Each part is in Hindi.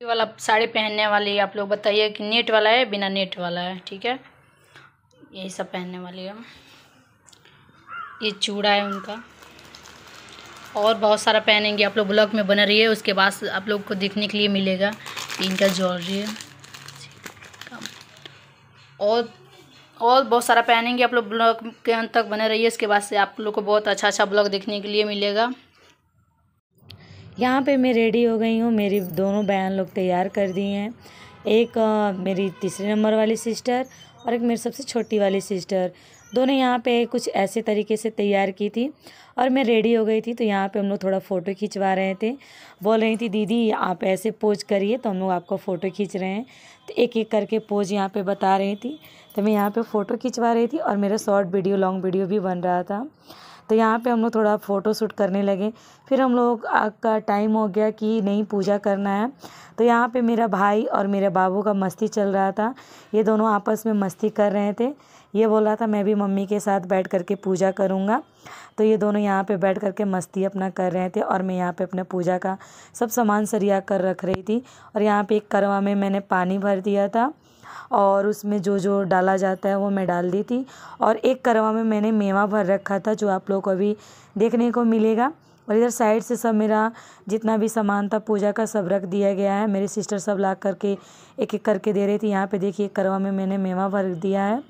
ये वाला साड़ी पहनने वाली आप लोग बताइए कि नेट वाला है बिना नेट वाला है। ठीक है, यही सब पहनने वाली है। ये चूड़ा है उनका, और बहुत सारा पहनेंगे। आप लोग ब्लॉग में बने रहिए, उसके बाद आप लोग को देखने के लिए मिलेगा। इनका ज्वेलरी है, और बहुत सारा पहनेंगे। आप लोग ब्लॉग के अंत तक बने रहिए, इसके बाद से आप लोग को बहुत अच्छा अच्छा ब्लॉग देखने के लिए मिलेगा। यहाँ पे मैं रेडी हो गई हूँ। मेरी दोनों बहन लोग तैयार कर दिए हैं। एक मेरी तीसरे नंबर वाली सिस्टर और एक मेरी सबसे छोटी वाली सिस्टर, दोनों यहाँ पे कुछ ऐसे तरीके से तैयार की थी और मैं रेडी हो गई थी। तो यहाँ पे हम लोग थोड़ा फ़ोटो खिंचवा रहे थे। बोल रही थी दीदी आप ऐसे पोज करिए, तो हम लोग आपको फ़ोटो खींच रहे हैं। तो एक एक करके पोज यहाँ पे बता रही थी। तो मैं यहाँ पे फ़ोटो खिंचवा रही थी और मेरा शॉर्ट वीडियो लॉन्ग वीडियो भी बन रहा था। तो यहाँ पे हम लोग थोड़ा फ़ोटो शूट करने लगे। फिर हम लोग का टाइम हो गया कि नहीं पूजा करना है। तो यहाँ पे मेरा भाई और मेरे बाबू का मस्ती चल रहा था। ये दोनों आपस में मस्ती कर रहे थे। ये बोल रहा था मैं भी मम्मी के साथ बैठ करके पूजा करूँगा। तो ये दोनों यहाँ पे बैठ करके मस्ती अपना कर रहे थे और मैं यहाँ पे अपने पूजा का सब सामान सरिया कर रख रही थी। और यहाँ पे एक करवा में मैंने पानी भर दिया था और उसमें जो जो डाला जाता है वो मैं डाल दी थी। और एक करवा में मैंने मेवा भर रखा था, जो आप लोगों को अभी देखने को मिलेगा। और इधर साइड से सब मेरा जितना भी सामान था पूजा का सब रख दिया गया है। मेरी सिस्टर सब ला करके एक एक करके दे रही थी। यहाँ पे देखिए करवा में मैंने मेवा भर दिया है,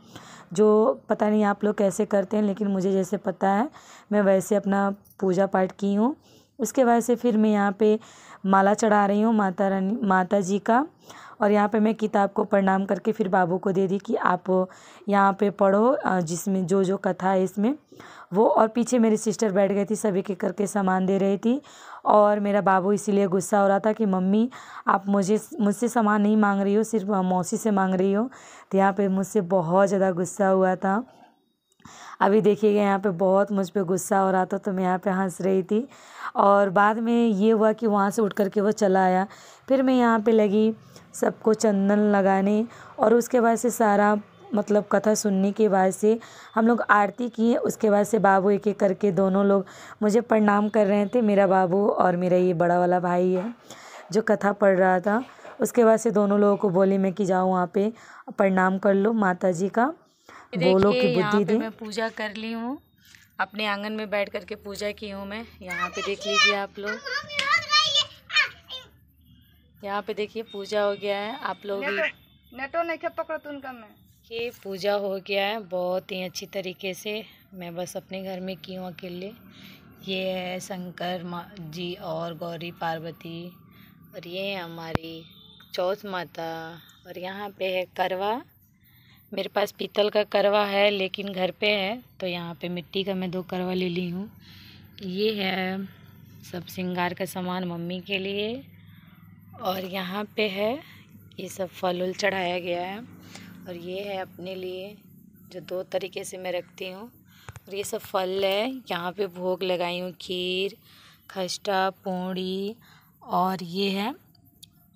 जो पता नहीं आप लोग कैसे करते हैं, लेकिन मुझे जैसे पता है मैं वैसे अपना पूजा पाठ की हूँ। उसके बाद से फिर मैं यहाँ पे माला चढ़ा रही हूँ माता जी का। और यहाँ पे मैं किताब को प्रणाम करके फिर बाबू को दे दी कि आप यहाँ पे पढ़ो, जिसमें जो जो कथा है इसमें वो। और पीछे मेरी सिस्टर बैठ गई थी, सभी के करके सामान दे रही थी। और मेरा बाबू इसीलिए गुस्सा हो रहा था कि मम्मी आप मुझसे सामान नहीं मांग रही हो, सिर्फ मौसी से मांग रही हो। तो यहाँ पे मुझसे बहुत ज़्यादा गुस्सा हुआ था। अभी देखिएगा यहाँ पे बहुत मुझ पे गुस्सा हो रहा था, तो मैं यहाँ पे हंस रही थी। और बाद में ये हुआ कि वहाँ से उठ करके वो चला आया। फिर मैं यहाँ पे लगी सबको चंदन लगाने। और उसके बाद से सारा मतलब कथा सुनने के बाद से हम लोग आरती किए। उसके बाद से बाबू एक एक करके दोनों लोग मुझे प्रणाम कर रहे थे, मेरा बाबू और मेरा ये बड़ा वाला भाई है जो कथा पढ़ रहा था। उसके बाद से दोनों लोगों को बोली मैं कि जाओ वहाँ पे प्रणाम कर लो माता जी का, बोलो देखिए कि यहाँ बुद्धि पे दे। मैं पूजा कर ली हूँ, अपने आंगन में बैठ करके पूजा की हूँ मैं। यहाँ पे देख लीजिए आप लोग, यहाँ पे देखिए पूजा हो गया है। आप लोग भी नेटो नहीं पकड़ो तुम का में। ये पूजा हो गया है बहुत ही अच्छी तरीके से। मैं बस अपने घर में की हूँ अकेले। ये है शंकर माँ जी और गौरी पार्वती, और ये है हमारी चौथ माता। और यहाँ पे है करवा। मेरे पास पीतल का करवा है लेकिन घर पे है, तो यहाँ पे मिट्टी का मैं 2 करवा ले ली हूँ। ये है सब श्रृंगार का सामान मम्मी के लिए। और यहाँ पे है ये सब फल उल चढ़ाया गया है। और ये है अपने लिए जो 2 तरीके से मैं रखती हूँ। और ये सब फल है, यहाँ पे भोग लगाई हूँ, खीर, खस्ता, पूड़ी। और ये है,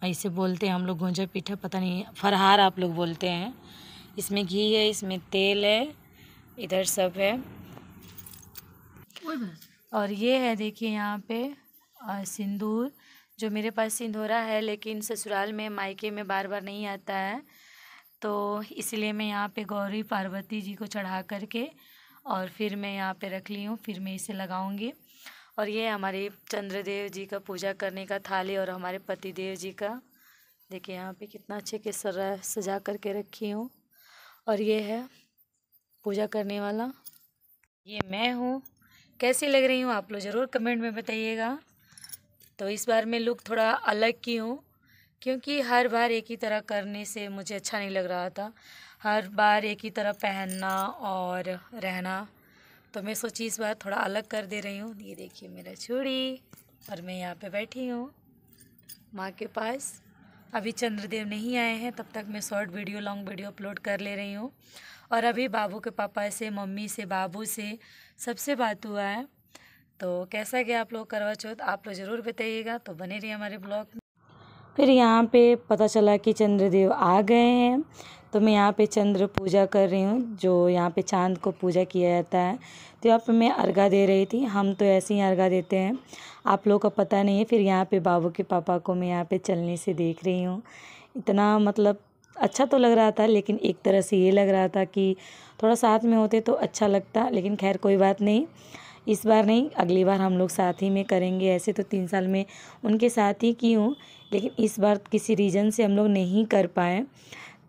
ऐसे बोलते हैं हम लोग गुंजा पीठा, पता नहीं फरहार आप लोग बोलते हैं। इसमें घी है, इसमें तेल है, इधर सब है। और ये है देखिए यहाँ पे सिंदूर, जो मेरे पास सिंदूरा है लेकिन ससुराल में मायके में बार बार नहीं आता है, तो इसलिए मैं यहाँ पे गौरी पार्वती जी को चढ़ा करके और फिर मैं यहाँ पे रख ली हूँ, फिर मैं इसे लगाऊंगी। और ये हमारे चंद्रदेव जी का पूजा करने का थाली और हमारे पतिदेव जी का, देखिए यहाँ पे कितना अच्छे के सजा करके रखी हूँ। और ये है पूजा करने वाला, ये मैं हूँ। कैसी लग रही हूँ आप लोग ज़रूर कमेंट में बताइएगा। तो इस बार मैं लुक थोड़ा अलग की हूँ, क्योंकि हर बार एक ही तरह करने से मुझे अच्छा नहीं लग रहा था, हर बार एक ही तरह पहनना और रहना। तो मैं सोची इस बार थोड़ा अलग कर दे रही हूँ। ये देखिए मेरा चूड़ी, और मैं यहाँ पे बैठी हूँ माँ के पास। अभी चंद्रदेव नहीं आए हैं, तब तक मैं short video long video upload कर ले रही हूँ। और अभी बाबू के पापा से, मम्मी से, बाबू से, सबसे बात हुआ है। तो कैसा गया आप लोग करवा चौथ, आप लोग ज़रूर बताइएगा। तो बने रहिए हमारे ब्लॉग में। फिर यहाँ पे पता चला कि चंद्रदेव आ गए हैं, तो मैं यहाँ पे चंद्र पूजा कर रही हूँ, जो यहाँ पे चांद को पूजा किया जाता है। तो यहाँ पे मैं अर्घा दे रही थी। हम तो ऐसे ही अर्घा देते हैं, आप लोगों को पता नहीं है। फिर यहाँ पे बाबू के पापा को मैं यहाँ पे चलने से देख रही हूँ। इतना मतलब अच्छा तो लग रहा था, लेकिन एक तरह से ये लग रहा था कि थोड़ा साथ में होते तो अच्छा लगता, लेकिन खैर कोई बात नहीं। इस बार नहीं, अगली बार हम लोग साथ ही में करेंगे। ऐसे तो 3 साल में उनके साथ ही की हूँ, लेकिन इस बार किसी रीज़न से हम लोग नहीं कर पाए।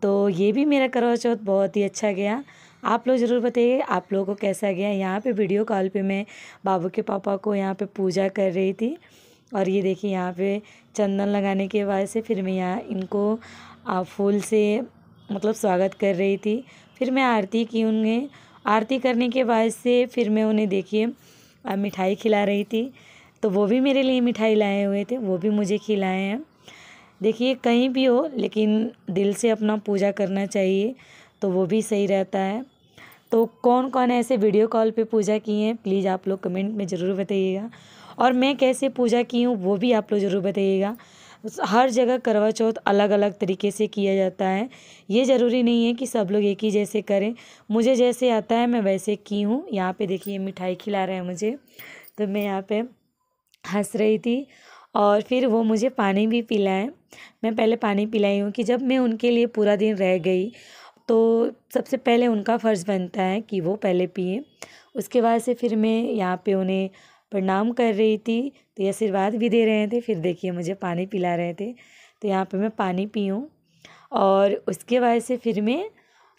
तो ये भी मेरा करवा चौथ बहुत ही अच्छा गया। आप लोग ज़रूर बताइए आप लोगों को कैसा गया। यहाँ पे वीडियो कॉल पे मैं बाबू के पापा को यहाँ पे पूजा कर रही थी, और ये देखिए यहाँ पे चंदन लगाने के बाद से फिर मैं यहाँ इनको फूल से मतलब स्वागत कर रही थी। फिर मैं आरती की, उन्हें आरती करने के बाद से फिर मैं उन्हें देखिए मिठाई खिला रही थी। तो वो भी मेरे लिए मिठाई लाए हुए थे, वो भी मुझे खिलाए हैं। देखिए कहीं भी हो, लेकिन दिल से अपना पूजा करना चाहिए, तो वो भी सही रहता है। तो कौन कौन ऐसे वीडियो कॉल पे पूजा किए हैं, प्लीज़ आप लोग कमेंट में ज़रूर बताइएगा। और मैं कैसे पूजा की हूँ वो भी आप लोग ज़रूर बताइएगा। हर जगह करवा चौथ अलग अलग तरीके से किया जाता है। ये ज़रूरी नहीं है कि सब लोग एक ही जैसे करें। मुझे जैसे आता है मैं वैसे की हूँ। यहाँ पे देखिए मिठाई खिला रहे हैं मुझे, तो मैं यहाँ पे हंस रही थी। और फिर वो मुझे पानी भी पिलाएं। मैं पहले पानी पिलाई हूँ कि जब मैं उनके लिए पूरा दिन रह गई, तो सबसे पहले उनका फ़र्ज़ बनता है कि वो पहले पिए। उसके बाद से फिर मैं यहाँ पे उन्हें प्रणाम कर रही थी, तो ये आशीर्वाद भी दे रहे थे। फिर देखिए मुझे पानी पिला रहे थे, तो यहाँ पे मैं पानी पीऊँ। और उसके बाद से फिर मैं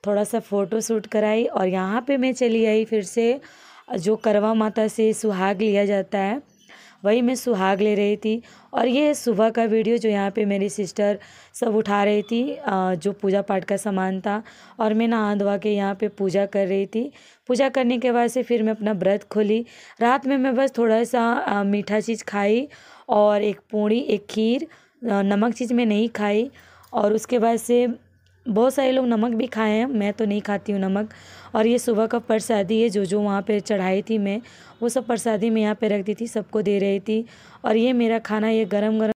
थोड़ा सा फ़ोटो शूट कराई, और यहाँ पे मैं चली आई फिर से जो करवा माता से सुहाग लिया जाता है, वही मैं सुहाग ले रही थी। और ये सुबह का वीडियो जो यहाँ पे मेरी सिस्टर सब उठा रही थी, जो पूजा पाठ का सामान था, और मैं नहा धोवा के यहाँ पे पूजा कर रही थी। पूजा करने के बाद से फिर मैं अपना व्रत खोली। रात में मैं बस थोड़ा सा मीठा चीज़ खाई, और एक पूड़ी, एक खीर, नमक चीज़ मैं नहीं खाई। और उसके बाद से बहुत सारे लोग नमक भी खाए हैं, मैं तो नहीं खाती हूँ नमक। और ये सुबह का प्रसादी है, जो वहाँ पे चढ़ाई थी मैं, वो सब प्रसादी मैं यहाँ पे रख दी थी, सबको दे रही थी। और ये मेरा खाना, ये गरम गरम